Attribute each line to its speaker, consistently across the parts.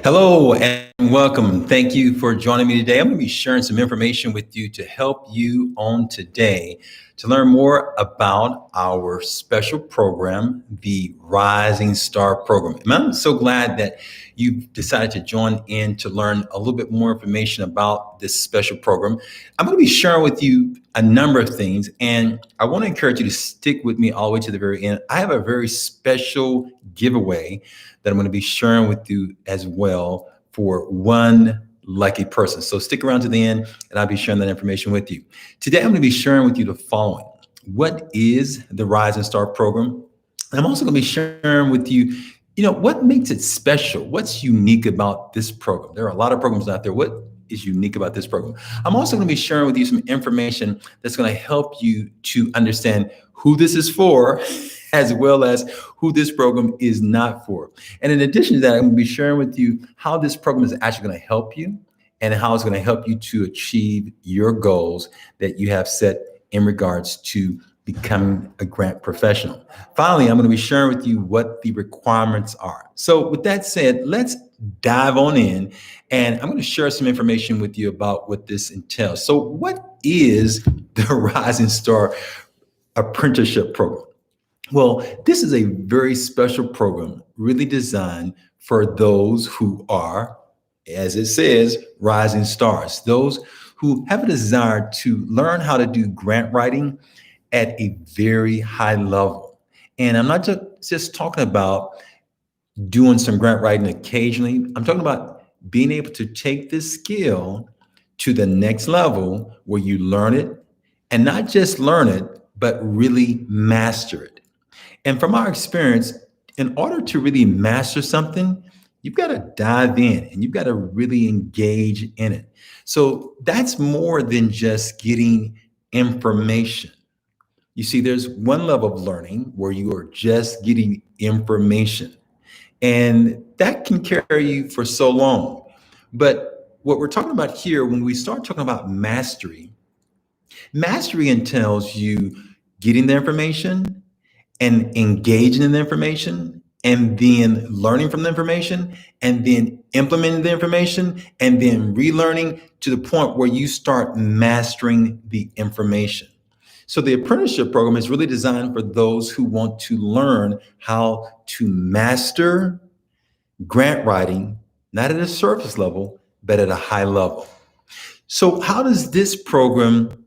Speaker 1: Hello and welcome. Thank you for joining me today. I'm going to be sharing some information with you to help you on today to learn more about our special program, the Rising Star Program. And I'm so glad that you've decided to join in to learn a little bit more information about this special program. I'm going to be sharing with you a number of things, and I want to encourage you to stick with me all the way to the very end. I have a very special giveaway that I'm going to be sharing with you as well for one lucky person. So stick around to the end and I'll be sharing that information with you. Today, I'm going to be sharing with you the following. What is the Rising Star Program? And I'm also going to be sharing with you, what makes it special? What's unique about this program? There are a lot of programs out there. What is unique about this program? I'm also going to be sharing with you some information that's going to help you to understand who this is for, as well as who this program is not for. And in addition to that, I'm going to be sharing with you how this program is actually going to help you and how it's going to help you to achieve your goals that you have set in regards to becoming a grant professional. Finally, I'm going to be sharing with you what the requirements are. So with that said, let's dive on in, and I'm going to share some information with you about what this entails. So what is the Rising Star Apprenticeship Program? Well, this is a very special program, really designed for those who are, as it says, rising stars, those who have a desire to learn how to do grant writing at a very high level. And I'm not just talking about doing some grant writing occasionally. I'm talking about being able to take this skill to the next level where you learn it, and not just learn it, but really master it. And from our experience, in order to really master something, you've got to dive in and you've got to really engage in it. So that's more than just getting information. You see, there's one level of learning where you are just getting information, and that can carry you for so long. But what we're talking about here, when we start talking about mastery entails you getting the information and engaging in the information, and then learning from the information, and then implementing the information, and then relearning to the point where you start mastering the information. So the apprenticeship program is really designed for those who want to learn how to master grant writing, not at a surface level, but at a high level. So how does this program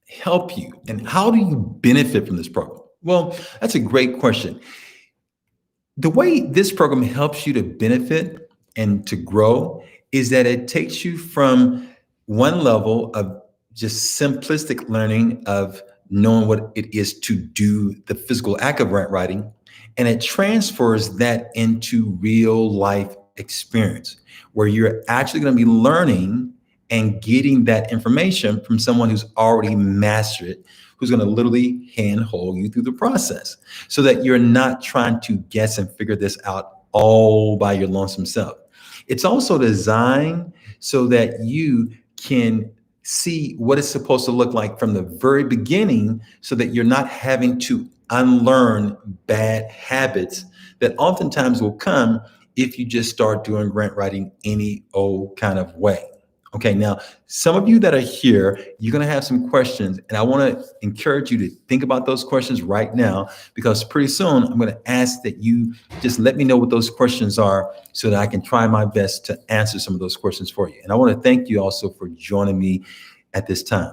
Speaker 1: help you, and how do you benefit from this program? Well, that's a great question. The way this program helps you to benefit and to grow is that it takes you from one level of just simplistic learning of knowing what it is to do the physical act of grant writing, and it transfers that into real life experience where you're actually going to be learning and getting that information from someone who's already mastered it, who's going to literally handhold you through the process so that you're not trying to guess and figure this out all by your lonesome self. It's also designed so that you can see what it's supposed to look like from the very beginning so that you're not having to unlearn bad habits that oftentimes will come if you just start doing grant writing any old kind of way. Okay, now, some of you that are here, you're going to have some questions, and I want to encourage you to think about those questions right now, because pretty soon I'm going to ask that you just let me know what those questions are so that I can try my best to answer some of those questions for you. And I want to thank you also for joining me at this time.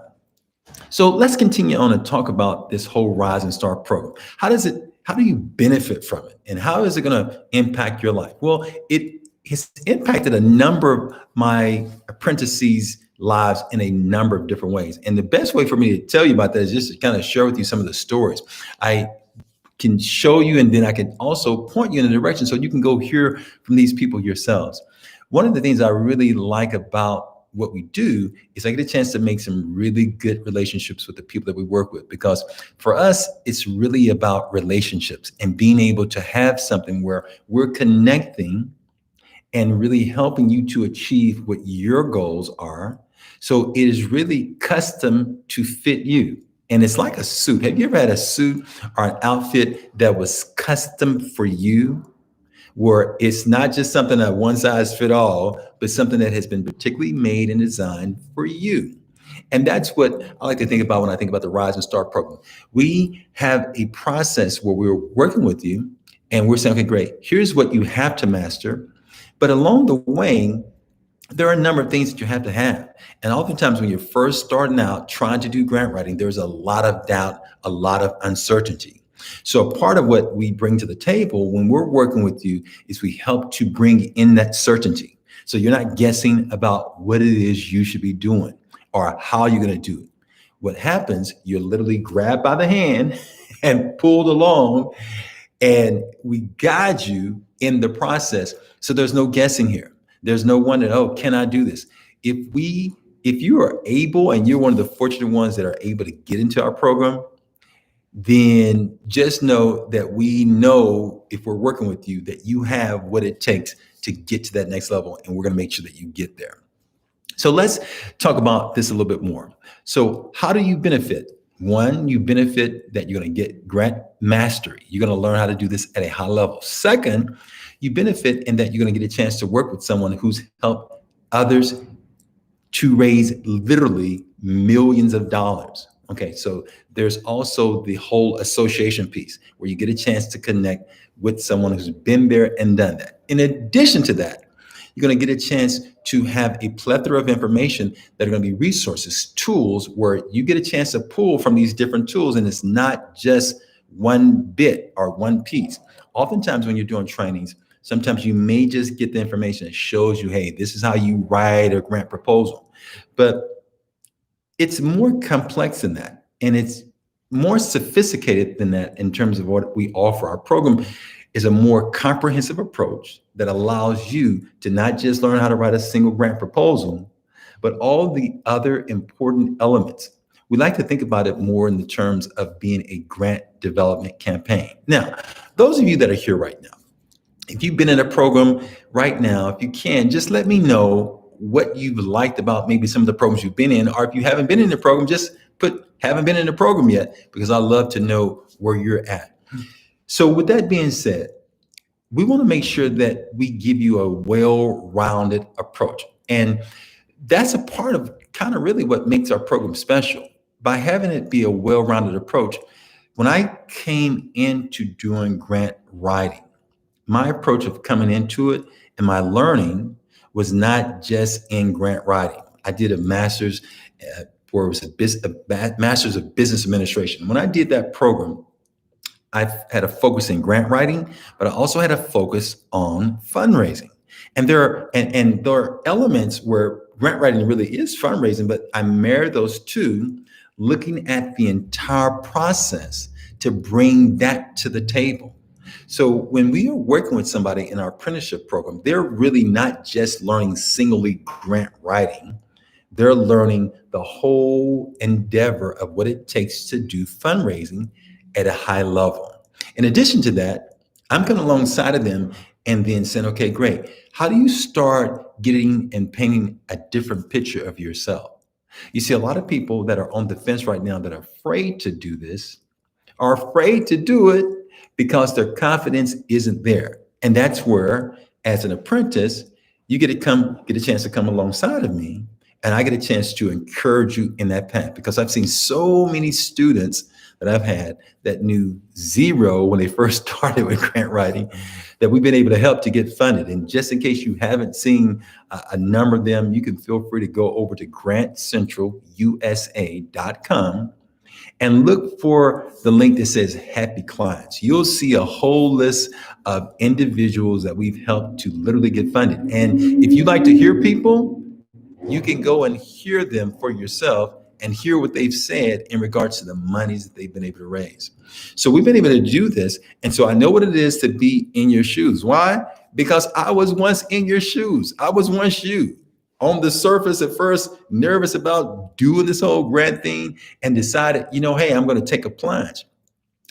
Speaker 1: So let's continue on and talk about this whole Rising Star program. How do you benefit from it? And how is it going to impact your life? Well, it's impacted a number of my apprentices' lives in a number of different ways. And the best way for me to tell you about that is just to kind of share with you some of the stories. I can show you, and then I can also point you in a direction so you can go hear from these people yourselves. One of the things I really like about what we do is I get a chance to make some really good relationships with the people that we work with, because for us, it's really about relationships and being able to have something where we're connecting and really helping you to achieve what your goals are. So it is really custom to fit you. And it's like a suit. Have you ever had a suit or an outfit that was custom for you? where it's not just something that one size fit all, but something that has been particularly made and designed for you. And that's what I like to think about when I think about the Rise and Start program. We have a process where we're working with you and we're saying, okay, great, here's what you have to master. But along the way, there are a number of things that you have to have. And oftentimes when you're first starting out trying to do grant writing, there's a lot of doubt, a lot of uncertainty. So part of what we bring to the table when we're working with you is we help to bring in that certainty. So you're not guessing about what it is you should be doing or how you're going to do it. What happens, you're literally grabbed by the hand and pulled along, and we guide you in the process. So there's no guessing here. There's no one that, oh, can I do this? If you are able and you're one of the fortunate ones that are able to get into our program, then just know that we know if we're working with you that you have what it takes to get to that next level, and we're going to make sure that you get there. So let's talk about this a little bit more. So how do you benefit? One, you benefit that you're going to get grant mastery. You're going to learn how to do this at a high level. Second, you benefit in that you're going to get a chance to work with someone who's helped others to raise literally millions of dollars. Okay, so there's also the whole association piece where you get a chance to connect with someone who's been there and done that. In addition to that, you're going to get a chance to have a plethora of information that are going to be resources, tools, where you get a chance to pull from these different tools, and it's not just one bit or one piece. Oftentimes when you're doing trainings, sometimes you may just get the information that shows you, hey, this is how you write a grant proposal. But it's more complex than that, and it's more sophisticated than that in terms of what we offer. Our program is a more comprehensive approach that allows you to not just learn how to write a single grant proposal, but all the other important elements. We like to think about it more in the terms of being a grant development campaign. Now, those of you that are here right now, if you've been in a program right now, if you can, just let me know what you've liked about maybe some of the programs you've been in, or if you haven't been in the program, just put haven't been in the program yet, because I love to know where you're at. So with that being said, we want to make sure that we give you a well-rounded approach. And that's a part of kind of really what makes our program special. By having it be a well-rounded approach, when I came into doing grant writing, my approach of coming into it and my learning was not just in grant writing. I did a master's where it was a master's of business administration. When I did that program, I had a focus in grant writing, but I also had a focus on fundraising. And there are elements where grant writing really is fundraising, but I married those two, looking at the entire process to bring that to the table. So when we are working with somebody in our apprenticeship program, they're really not just learning singly grant writing. They're learning the whole endeavor of what it takes to do fundraising at a high level. In addition to that, I'm coming alongside of them and then saying, okay, great. How do you start getting and painting a different picture of yourself? You see, a lot of people that are on the fence right now that are afraid to do this are afraid to do it because their confidence isn't there. And that's where, as an apprentice, you get a chance to come alongside of me, and I get a chance to encourage you in that path, because I've seen so many students that I've had that knew zero when they first started with grant writing, that we've been able to help to get funded. And just in case you haven't seen a number of them, you can feel free to go over to grantcentralusa.com and look for the link that says Happy Clients. You'll see a whole list of individuals that we've helped to literally get funded. And if you like to hear people, you can go and hear them for yourself and hear what they've said in regards to the monies that they've been able to raise. So we've been able to do this. And so I know what it is to be in your shoes. Why? Because I was once in your shoes. I was once you. On the surface at first, nervous about doing this whole grant thing, and decided, hey, I'm going to take a plunge.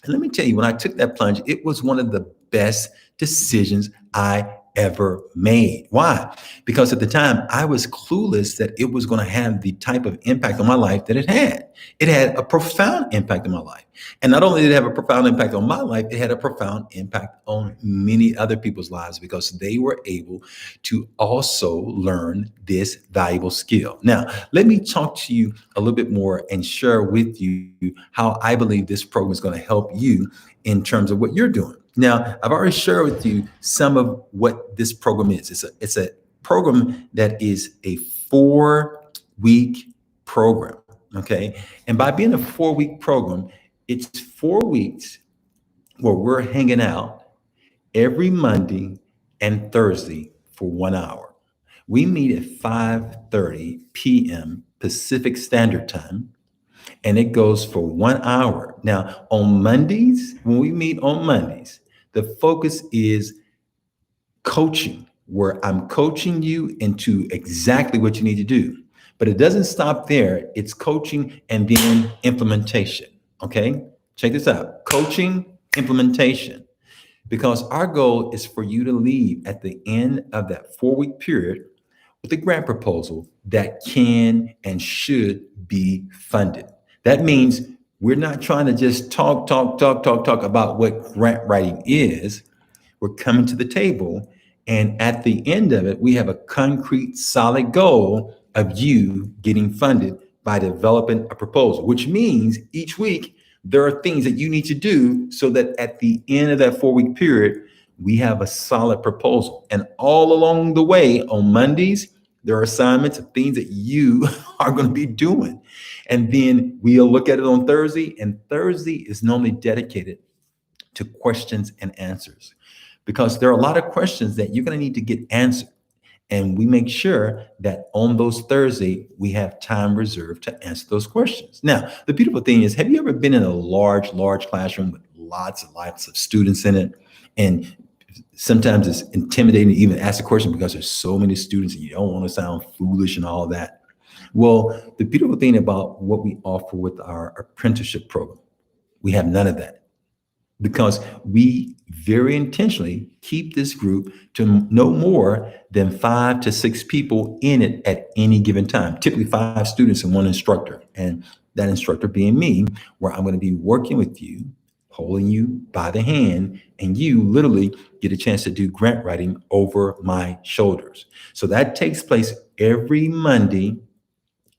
Speaker 1: And let me tell you, when I took that plunge, it was one of the best decisions I ever made. Why? Because at the time I was clueless that it was going to have the type of impact on my life that it had. It had a profound impact on my life. And not only did it have a profound impact on my life, it had a profound impact on many other people's lives because they were able to also learn this valuable skill. Now, let me talk to you a little bit more and share with you how I believe this program is going to help you in terms of what you're doing. Now, I've already shared with you some of what this program is. It's a program that is a 4-week program. Okay. And by being a 4-week program, it's 4 weeks where we're hanging out every Monday and Thursday for 1 hour. We meet at 5:30 p.m. Pacific Standard Time, and it goes for 1 hour. Now, on Mondays, when we meet on Mondays, the focus is coaching, where I'm coaching you into exactly what you need to do. But it doesn't stop there. It's coaching and then implementation. Okay? Check this out. Coaching, implementation. Because our goal is for you to leave at the end of that 4-week period with a grant proposal that can and should be funded. That means we're not trying to just talk about what grant writing is. We're coming to the table, and at the end of it, we have a concrete, solid goal of you getting funded by developing a proposal, which means each week there are things that you need to do so that at the end of that 4-week period, we have a solid proposal. And all along the way on Mondays, there are assignments of things that you are going to be doing. And then we'll look at it on Thursday, and Thursday is normally dedicated to questions and answers, because there are a lot of questions that you're going to need to get answered. And we make sure that on those Thursday, we have time reserved to answer those questions. Now, the beautiful thing is, have you ever been in a large classroom with lots and lots of students in it? And sometimes it's intimidating to even ask a question because there's so many students and you don't want to sound foolish and all that. Well, the beautiful thing about what we offer with our apprenticeship program, we have none of that, because we very intentionally keep this group to no more than 5 to 6 people in it at any given time, typically 5 students and 1 instructor. And that instructor being me, where I'm going to be working with you, holding you by the hand, and you literally get a chance to do grant writing over my shoulders. So that takes place every Monday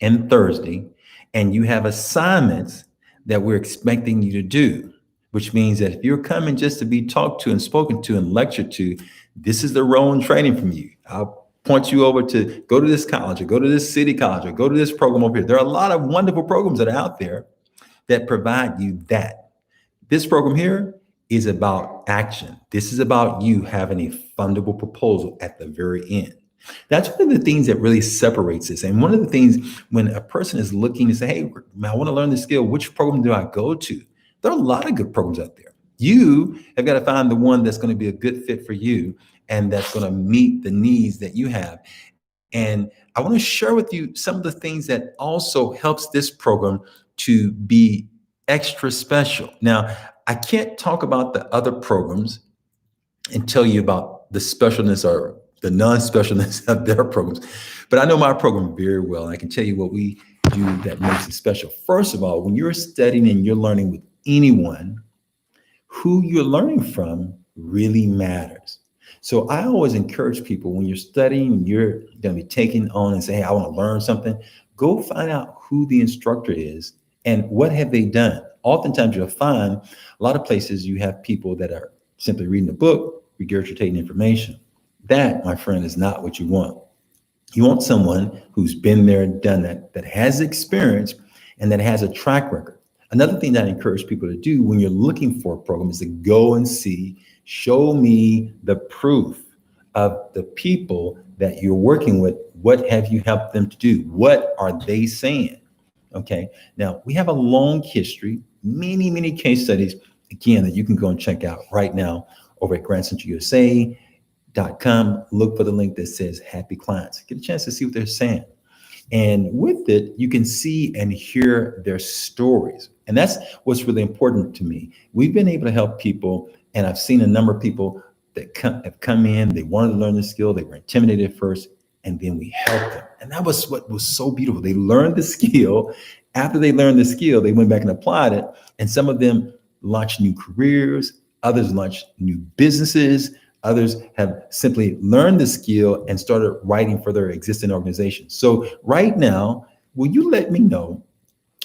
Speaker 1: and Thursday, and you have assignments that we're expecting you to do, which means that if you're coming just to be talked to and spoken to and lectured to, this is the wrong training from you. I'll point you over to go to this college or go to this city college or go to this program over here. There are a lot of wonderful programs that are out there that provide you that. This program here is about action. This is about you having a fundable proposal at the very end. That's one of the things that really separates this. And one of the things when a person is looking to say, hey, I want to learn this skill, which program do I go to? There are a lot of good programs out there. You have got to find the one that's going to be a good fit for you and that's going to meet the needs that you have. And I want to share with you some of the things that also helps this program to be extra special. Now, I can't talk about the other programs and tell you about the specialness or the non-specialness of their programs, but I know my program very well. And I can tell you what we do that makes it special. First of all, when you're studying and you're learning with anyone, who you're learning from really matters. So I always encourage people, when you're studying, you're going to be taking on and say, hey, I want to learn something, go find out who the instructor is and what have they done. Oftentimes you'll find a lot of places you have people that are simply reading a book, regurgitating information. That, my friend, is not what you want. You want someone who's been there and done that, that has experience and that has a track record. Another thing that I encourage people to do when you're looking for a program is to go and see, show me the proof of the people that you're working with. What have you helped them to do? What are they saying? Okay. Now, we have a long history, many case studies, again, that you can go and check out right now over at grantcenterusa.com. Look for the link that says Happy Clients. Get a chance to see what they're saying. And with it, you can see and hear their stories. And that's what's really important to me. We've been able to help people, and I've seen a number of people that have come in, they wanted to learn the skill, they were intimidated at first, and then we helped them. And that was what was so beautiful. They learned the skill. After they learned the skill, they went back and applied it. And some of them launched new careers, others launched new businesses, others have simply learned the skill and started writing for their existing organizations. So right now, will you let me know,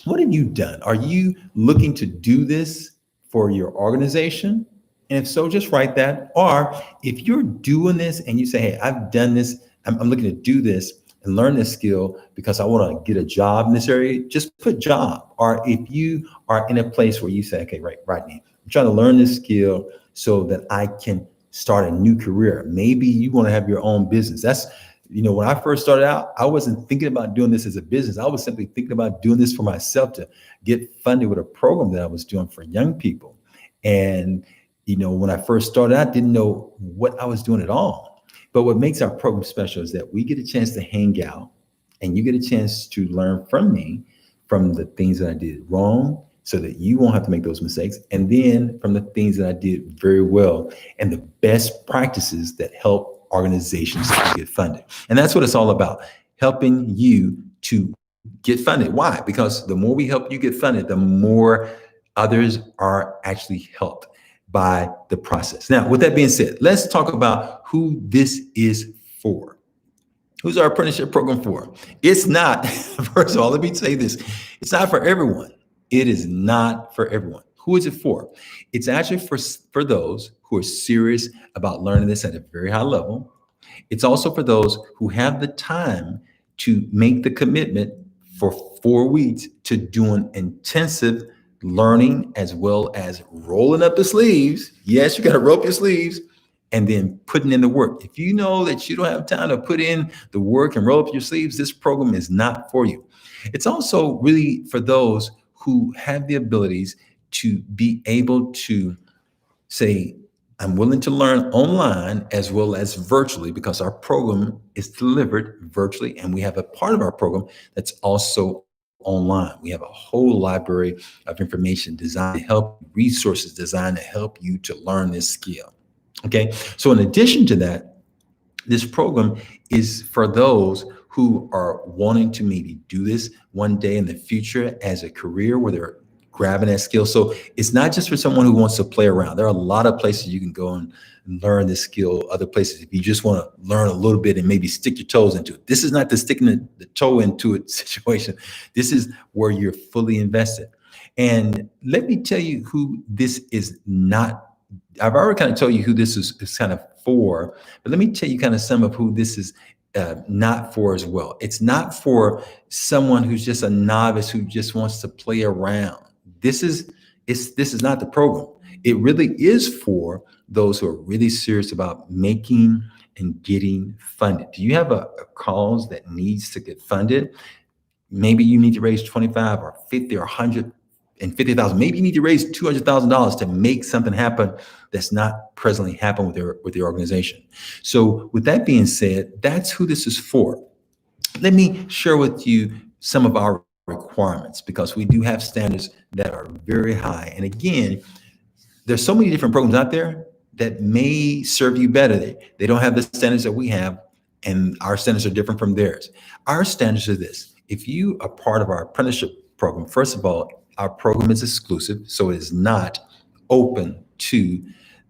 Speaker 1: what have you done? Are you looking to do this for your organization? And if so, just write that. Or if you're doing this and you say, hey, I've done this, I'm looking to do this and learn this skill because I want to get a job in this area, just put job. Or if you are in a place where you say, okay, right, Rodney, I'm trying to learn this skill so that I can start a new career. Maybe you want to have your own business. That's, when I first started out, I wasn't thinking about doing this as a business. I was simply thinking about doing this for myself to get funded with a program that I was doing for young people. And, when I first started out, I didn't know what I was doing at all. But what makes our program special is that we get a chance to hang out and you get a chance to learn from me, from the things that I did wrong, so that you won't have to make those mistakes. And then from the things that I did very well and the best practices that help organizations to get funded. And that's what it's all about, helping you to get funded. Why? Because the more we help you get funded, the more others are actually helped by the process. Now, with that being said, let's talk about who this is for. Who's our apprenticeship program for? It's not, first of all, let me say this. It's not for everyone. It is not for everyone. Who is it for? It's actually for those who are serious about learning this at a very high level. It's also for those who have the time to make the commitment for 4 weeks to doing intensive learning as well as rolling up the sleeves. Yes, you got to roll up your sleeves and then putting in the work. If you know that you don't have time to put in the work and roll up your sleeves, this program is not for you. It's also really for those who have the abilities to be able to say, I'm willing to learn online as well as virtually, because our program is delivered virtually. And we have a part of our program that's also online. We have a whole library of information designed to help, resources designed to help you to learn this skill. Okay. So in addition to that, this program is for those who are wanting to maybe do this one day in the future as a career where they're grabbing that skill. So it's not just for someone who wants to play around. There are a lot of places you can go and learn this skill. Other places, if you just want to learn a little bit and maybe stick your toes into it. This is not the sticking the toe into it situation. This is where you're fully invested. And let me tell you who this is not. I've already kind of told you who this is kind of for, but let me tell you kind of some of who this is not for as well. It's not for someone who's just a novice who just wants to play around. This is not the program. It really is for those who are really serious about making and getting funded. Do you have a cause that needs to get funded? Maybe you need to raise 25 or 50 or 150,000. Maybe you need to raise $200,000 to make something happen that's not presently happening with your organization. So with that being said, that's who this is for. Let me share with you some of our requirements, because we do have standards that are very high. And again, there's so many different programs out there that may serve you better. They don't have the standards that we have, and our standards are different from theirs. Our standards are this. If you are part of our apprenticeship program, first of all, our program is exclusive, so it is not open to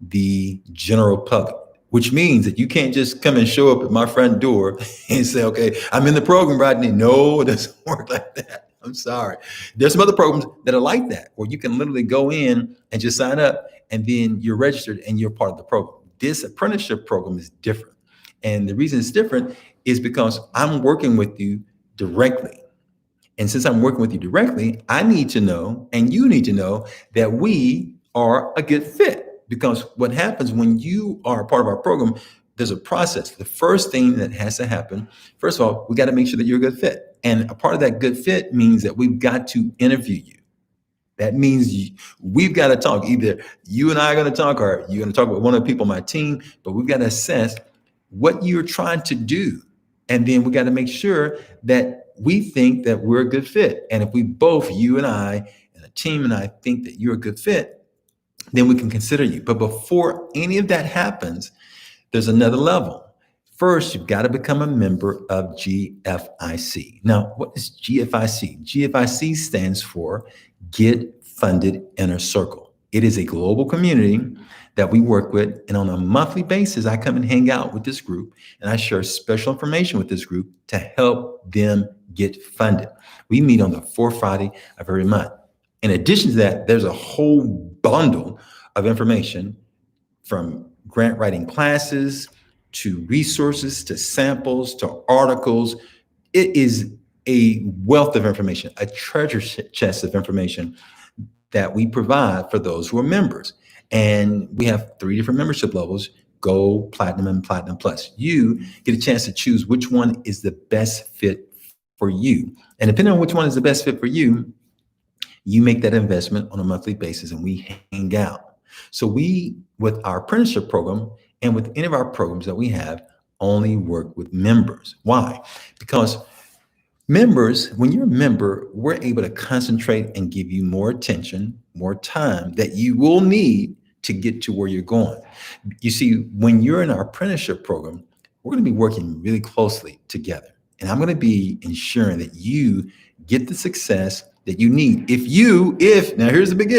Speaker 1: the general public, which means that you can't just come and show up at my front door and say, okay, I'm in the program, Rodney. No, it doesn't work like that. I'm sorry. There's some other programs that are like that, where you can literally go in and just sign up and then you're registered and you're part of the program. This apprenticeship program is different. And the reason it's different is because I'm working with you directly. And since I'm working with you directly, I need to know, and you need to know, that we are a good fit. Because what happens when you are a part of our program, there's a process. The first thing that has to happen, first of all, we got to make sure that you're a good fit. And a part of that good fit means that we've got to interview you. That means we've got to talk. Either you and I are going to talk, or you're going to talk with one of the people on my team, but we've got to assess what you're trying to do. And then we got to make sure that we think that we're a good fit. And if we both, you and I, and the team and I, think that you're a good fit, then we can consider you. But before any of that happens, there's another level. First, you've got to become a member of GFIC. Now, what is GFIC? GFIC stands for Get Funded Inner Circle. It is a global community that we work with. And on a monthly basis, I come and hang out with this group and I share special information with this group to help them get funded. We meet on the fourth Friday of every month. In addition to that, there's a whole bundle of information from grant writing classes to resources to samples to articles. It is a wealth of information, a treasure chest of information that we provide for those who are members. And we have 3 different membership levels: Gold, Platinum, and Platinum Plus. You get a chance to choose which one is the best fit for you. And depending on which one is the best fit for you, you make that investment on a monthly basis and we hang out. So we, with our apprenticeship program and with any of our programs that we have, only work with members. Why? Because members, when you're a member, we're able to concentrate and give you more attention, more time that you will need to get to where you're going. You see, when you're in our apprenticeship program, we're going to be working really closely together. And I'm going to be ensuring that you get the success that you need. Now here's the big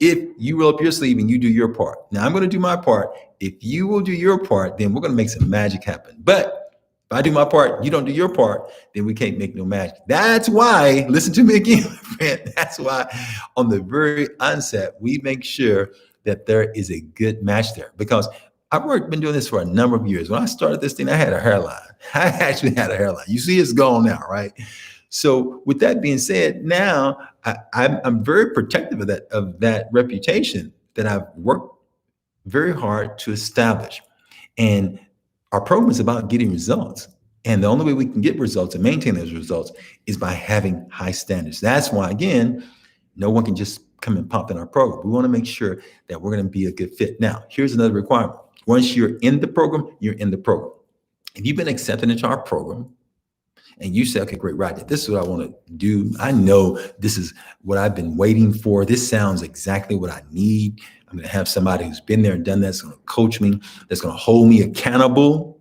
Speaker 1: if you roll up your sleeve and you do your part. Now I'm going to do my part. If you will do your part, then we're going to make some magic happen. But if I do my part, you don't do your part, then we can't make no magic. That's why, listen to me again, friend. That's why on the very onset, we make sure that there is a good match there. Because I've been doing this for a number of years. When I started this thing, I had a hairline. I actually had a hairline. You see, it's gone now, right? So with that being said, now I'm very protective of that reputation that I've worked very hard to establish. And our program is about getting results. And the only way we can get results and maintain those results is by having high standards. That's why, again, no one can just come and pop in our program. We want to make sure that we're going to be a good fit. Now, here's another requirement. Once you're in the program, you're in the program. If you've been accepted into our program and you say, okay, great, right, this is what I want to do. I know this is what I've been waiting for. This sounds exactly what I need. I'm going to have somebody who's been there and done that, that's going to coach me, that's going to hold me accountable.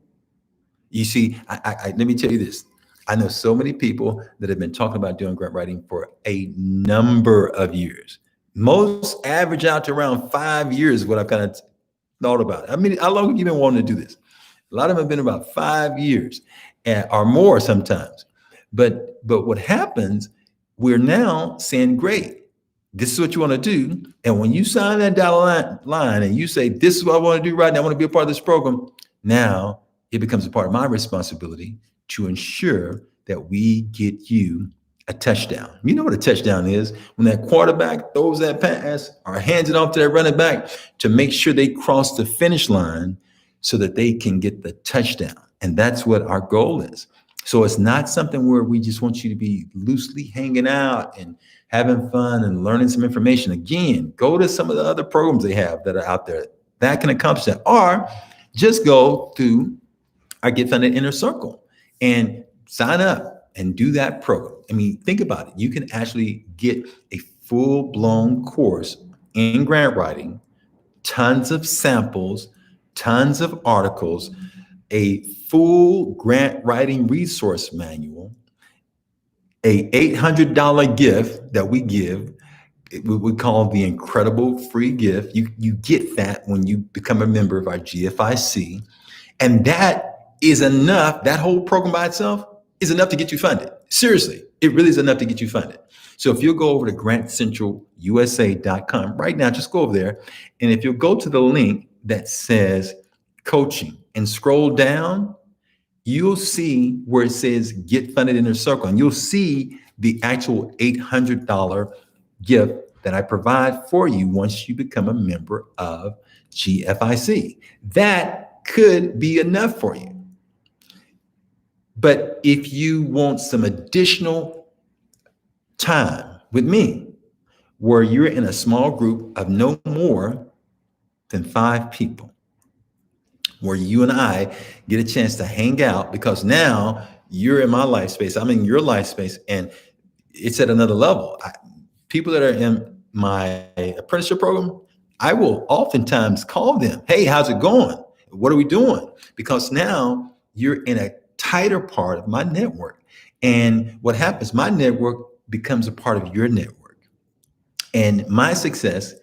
Speaker 1: You see, let me tell you this. I know so many people that have been talking about doing grant writing for a number of years. Most average out to around 5 years, what I've kind of thought about it. I mean, how long have you been wanting to do this? A lot of them have been about 5 years or more sometimes. But what happens, we're now saying, great, this is what you want to do. And when you sign that dotted line and you say, this is what I want to do right now, I want to be a part of this program, now it becomes a part of my responsibility to ensure that we get you a touchdown. You know what a touchdown is? When that quarterback throws that pass or hands it off to that running back to make sure they cross the finish line so that they can get the touchdown. And that's what our goal is. So it's not something where we just want you to be loosely hanging out and having fun and learning some information. Again, go to some of the other programs they have that are out there that can accomplish that. Or just go through our Get Funded Inner Circle and sign up and do that program. I mean, think about it. You can actually get a full-blown course in grant writing, tons of samples, tons of articles, a full grant writing resource manual, a $800 gift that we give, we call the incredible free gift. You get that when you become a member of our GFIC. And that is enough. That whole program by itself is enough to get you funded. Seriously, it really is enough to get you funded. So if you'll go over to grantcentralusa.com right now, just go over there. And if you'll go to the link that says coaching and scroll down, you'll see where it says Get Funded Inner Circle. And you'll see the actual $800 gift that I provide for you once you become a member of GFIC. That could be enough for you. But if you want some additional time with me, where you're in a small group of no more than 5 people, where you and I get a chance to hang out, because now you're in my life space, I'm in your life space, and it's at another level. People that are in my apprenticeship program, I will oftentimes call them, hey, how's it going? What are we doing? Because now you're in a tighter part of my network. And what happens, my network becomes a part of your network. And my success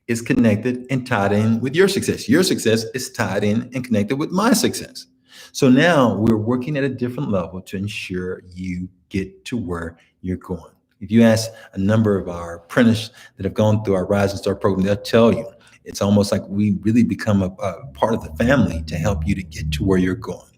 Speaker 1: is connected and tied in with your success. Your success is tied in and connected with my success. So now we're working at a different level to ensure you get to where you're going. If you ask a number of our apprentices that have gone through our Rise and Start program, they'll tell you it's almost like we really become a part of the family to help you to get to where you're going.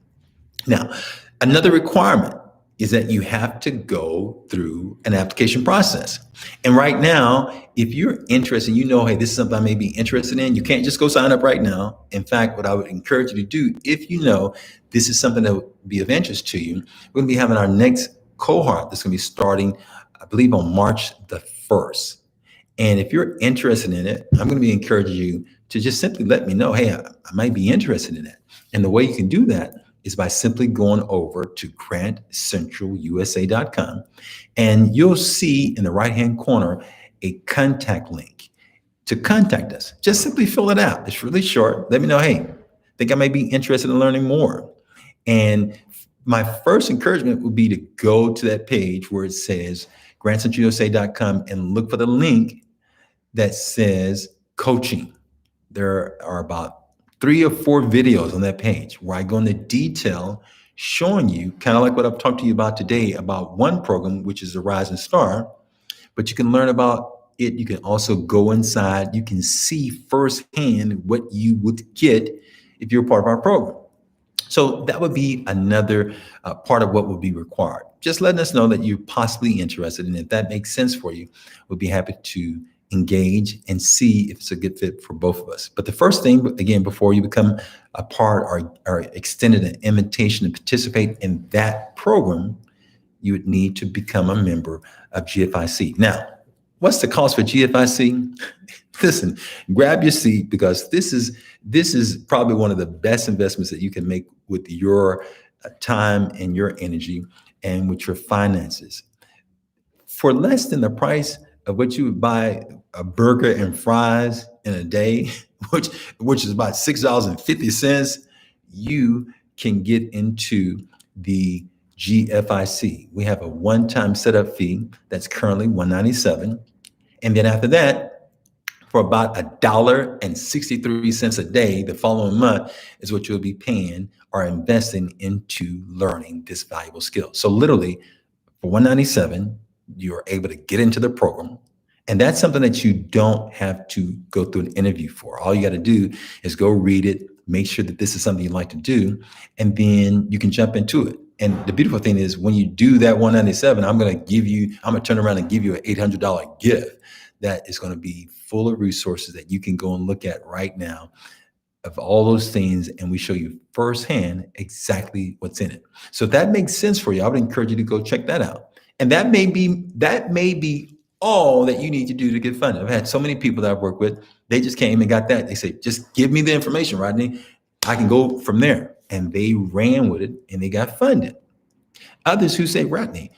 Speaker 1: Now, another requirement is that you have to go through an application process. And right now, if you're interested, you know, hey, this is something I may be interested in, you can't just go sign up right now. In fact, what I would encourage you to do, if you know this is something that would be of interest to you, we're going to be having our next cohort that's going to be starting, I believe, on March the 1st. And if you're interested in it, I'm going to be encouraging you to just simply let me know, hey, I might be interested in it. And the way you can do that is by simply going over to grantcentralusa.com, and you'll see in the right-hand corner a contact link to contact us. Just simply fill it out. It's really short. Let me know, hey, think I may be interested in learning more. And my first encouragement would be to go to that page where it says grantcentralusa.com and look for the link that says coaching. There are about 3 or 4 videos on that page where I go into detail showing you kind of like what I've talked to you about today about one program, which is the Rise and Star, but you can learn about it. You can also go inside. You can see firsthand what you would get if you're part of our program. So that would be another part of what would be required. Just letting us know that you're possibly interested, and if that makes sense for you, we'll be happy to engage and see if it's a good fit for both of us. But the first thing, again, before you become a part or extended an invitation to participate in that program, you would need to become a member of GFIC. Now, what's the cost for GFIC? Listen, grab your seat, because this is probably one of the best investments that you can make with your time and your energy and with your finances. For less than the price of what you would buy a burger and fries in a day, which is about $6.50, you can get into the GFIC. We have a one-time setup fee that's currently $197. And then after that, for about $1.63 a day, the following month is what you'll be paying or investing into learning this valuable skill. So literally, for $197, you're able to get into the program. And that's something that you don't have to go through an interview for. All you got to do is go read it, make sure that this is something you like to do, and then you can jump into it. And the beautiful thing is, when you do that $197, I'm going to turn around and give you an $800 gift that is going to be full of resources that you can go and look at right now of all those things. And we show you firsthand exactly what's in it. So if that makes sense for you, I would encourage you to go check that out. And that may be all that you need to do to get funded. I've had so many people that I've worked with, they just came and got that. They say, just give me the information, Rodney. I can go from there. And they ran with it and they got funded. Others who say, Rodney,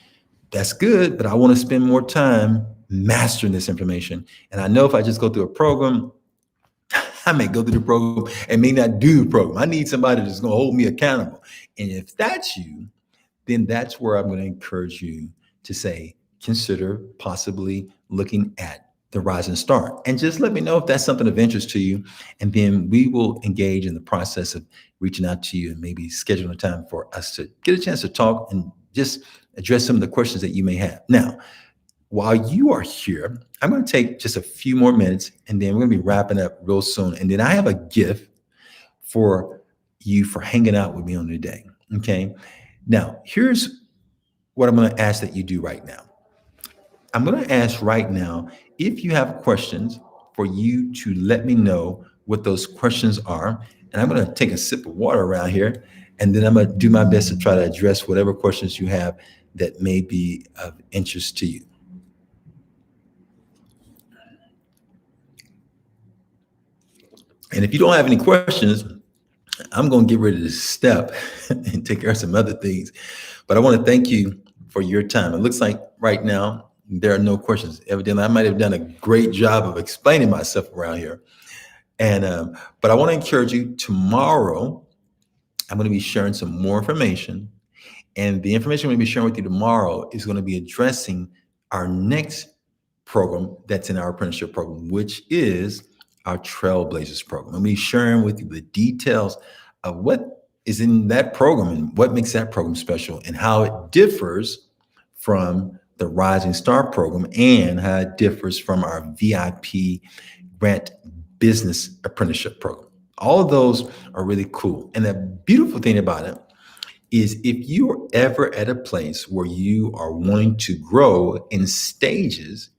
Speaker 1: that's good, but I want to spend more time mastering this information. And I know if I just go through a program, I may go through the program and may not do the program. I need somebody that's going to hold me accountable. And if that's you, then that's where I'm going to encourage you to say, consider possibly looking at the Rise and Start. And just let me know if that's something of interest to you. And then we will engage in the process of reaching out to you and maybe scheduling a time for us to get a chance to talk and just address some of the questions that you may have. Now, while you are here, I'm going to take just a few more minutes, and then we're going to be wrapping up real soon. And then I have a gift for you for hanging out with me on today. Okay. Now, here's what I'm going to ask that you do right now. I'm going to ask right now, if you have questions, for you to let me know what those questions are. And I'm going to take a sip of water around here, and then I'm going to do my best to try to address whatever questions you have that may be of interest to you. And if you don't have any questions, I'm going to get ready to step and take care of some other things. But I want to thank you for your time. It looks like right now there are no questions. Evidently, I might have done a great job of explaining myself around here. And but I want to encourage you tomorrow. I'm going to be sharing some more information, and the information I'm going to be sharing with you tomorrow is going to be addressing our next program that's in our apprenticeship program, which is our Trailblazers program. I'm going to be sharing with you the details of what is in that program and what makes that program special and how it differs from the Rising Star program and how it differs from our VIP grant business apprenticeship program. All of those are really cool. And the beautiful thing about it is if you're ever at a place where you are wanting to grow in stages,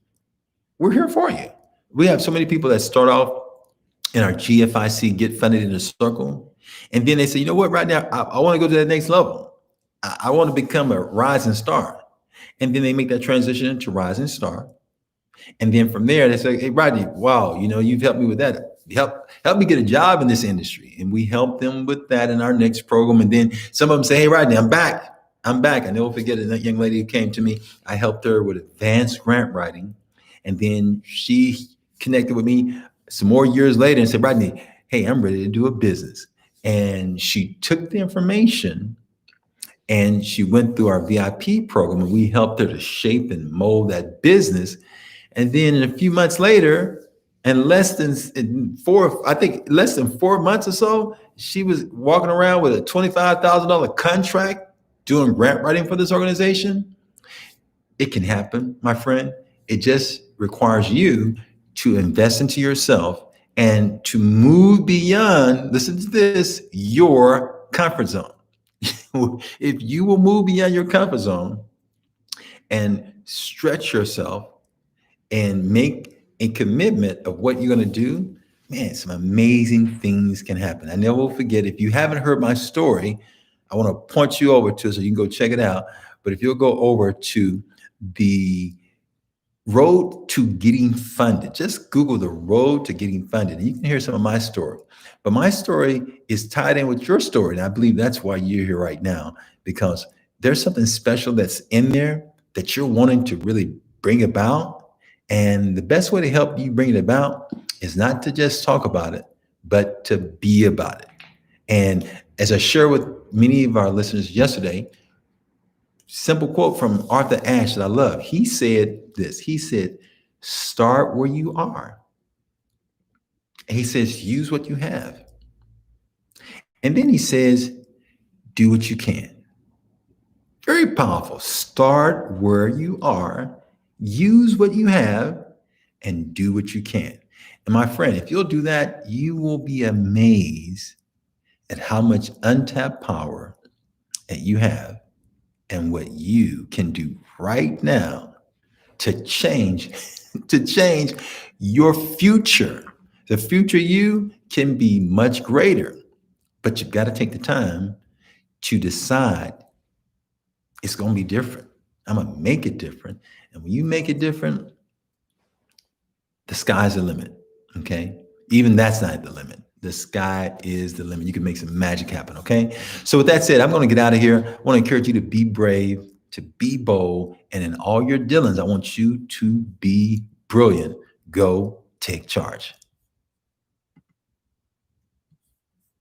Speaker 1: we're here for you. We have so many people that start off in our GFIC, get funded in a circle. And then they say, you know what, right now, I want to go to that next level. I want to become a rising star. And then they make that transition into rising star. And then from there, they say, hey, Rodney, wow, you've helped me with that. Help me get a job in this industry. And we help them with that in our next program. And then some of them say, hey, Rodney, I'm back. I never forget that young lady who came to me. I helped her with advanced grant writing. And then she connected with me some more years later and said, Rodney, hey, I'm ready to do a business. And she took the information and she went through our VIP program, and we helped her to shape and mold that business. And then in a few months later, and less than 4 months or so, she was walking around with a $25,000 contract doing grant writing for this organization. It can happen, my friend. It just requires you to invest into yourself and to move beyond, listen to this, your comfort zone. If you will move beyond your comfort zone and stretch yourself and make a commitment of what you're going to do, man, some amazing things can happen. I never will forget, if you haven't heard my story, I want to point you over to it so you can go check it out. But if you'll go over to the Road to Getting Funded, just Google the Road to Getting Funded, and you can hear some of my story. But my story is tied in with your story. And I believe that's why you're here right now, because there's something special that's in there that you're wanting to really bring about. And the best way to help you bring it about is not to just talk about it, but to be about it. And as I shared with many of our listeners yesterday, simple quote from Arthur Ashe that I love. He said this. He said, start where you are. And he says, use what you have. And then he says, do what you can. Very powerful. Start where you are, use what you have, and do what you can. And my friend, if you'll do that, you will be amazed at how much untapped power that you have and what you can do right now to change your future. The future you can be much greater, but you've got to take the time to decide it's going to be different. I'm going to make it different. And when you make it different, the sky's the limit. Okay. Even that's not the limit. The sky is the limit. You can make some magic happen. Okay. So with that said, I'm going to get out of here. I want to encourage you to be brave, to be bold. And in all your dealings, I want you to be brilliant. Go take charge.